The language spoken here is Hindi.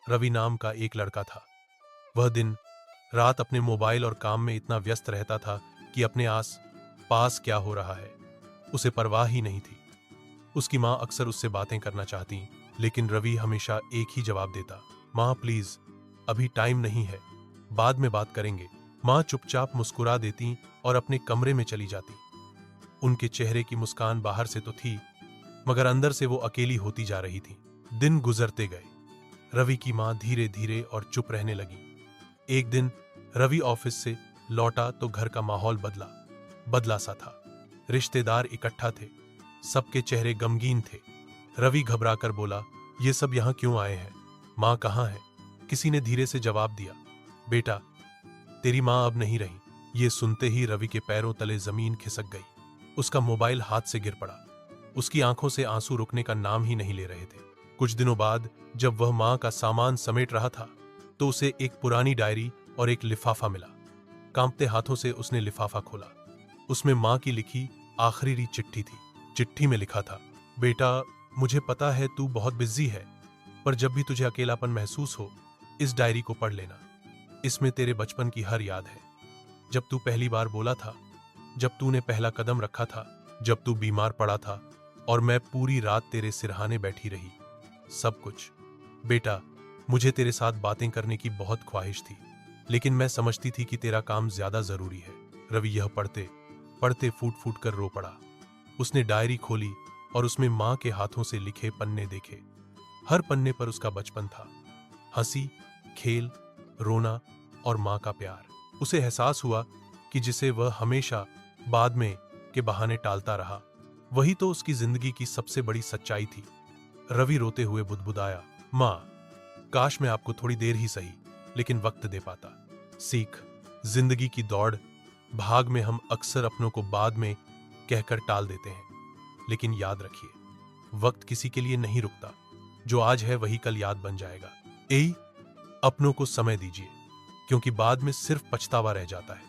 रवि नाम का एक लड़का था। वह दिन रात अपने मोबाइल और काम में इतना व्यस्त रहता था कि अपने आस पास क्या हो रहा है उसे परवाह ही नहीं थी। उसकी माँ अक्सर उससे बातें करना चाहती, लेकिन रवि हमेशा एक ही जवाब देता, माँ प्लीज, अभी टाइम नहीं है, बाद में बात करेंगे। माँ चुपचाप मुस्कुरा देती और अपने कमरे में चली जाती। उनके चेहरे की मुस्कान बाहर से तो थी, मगर अंदर से वो अकेली होती जा रही थी। दिन गुजरते गए। रवि की माँ धीरे धीरे और चुप रहने लगी। एक दिन रवि ऑफिस से लौटा तो घर का माहौल बदला बदला सा था। रिश्तेदार इकट्ठा थे, सबके चेहरे गमगीन थे। रवि घबराकर बोला, ये सब यहाँ क्यों आए हैं? माँ कहाँ है? किसी ने धीरे से जवाब दिया, बेटा, तेरी माँ अब नहीं रही। ये सुनते ही रवि के पैरों तले जमीन खिसक गई। उसका मोबाइल हाथ से गिर पड़ा। उसकी आंखों से आंसू रुकने का नाम ही नहीं ले रहे थे। कुछ दिनों बाद जब वह माँ का सामान समेट रहा था तो उसे एक पुरानी डायरी और एक लिफाफा मिला। कांपते हाथों से उसने लिफाफा खोला। उसमें माँ की लिखी आखिरी चिट्ठी थी। चिट्ठी में लिखा था, बेटा, मुझे पता है तू बहुत बिजी है, पर जब भी तुझे अकेलापन महसूस हो इस डायरी को पढ़ लेना। इसमें तेरे बचपन की हर याद है। जब तू पहली बार बोला था, जब तूने पहला कदम रखा था, जब तू बीमार पड़ा था और मैं पूरी रात तेरे सिरहाने बैठी रही। सब कुछ। बेटा, मुझे तेरे साथ बातें करने की बहुत ख्वाहिश थी, लेकिन मैं समझती थी कि तेरा काम ज्यादा जरूरी है। रवि यह पढ़ते पढ़ते फूट फूट कर रो पड़ा। उसने डायरी खोली और उसमें माँ के हाथों से लिखे पन्ने देखे। हर पन्ने पर उसका बचपन था, हंसी, खेल, रोना और माँ का प्यार। उसे एहसास हुआ कि जिसे वह हमेशा बाद में के बहाने टालता रहा, वही तो उसकी जिंदगी की सबसे बड़ी सच्चाई थी। रवि रोते हुए बुदबुदाया, माँ, काश मैं आपको थोड़ी देर ही सही, लेकिन वक्त दे पाता। सीख, जिंदगी की दौड़ भाग में हम अक्सर अपनों को बाद में कहकर टाल देते हैं, लेकिन याद रखिए, वक्त किसी के लिए नहीं रुकता। जो आज है वही कल याद बन जाएगा। अपनों को समय दीजिए, क्योंकि बाद में सिर्फ पछतावा रह जाता है।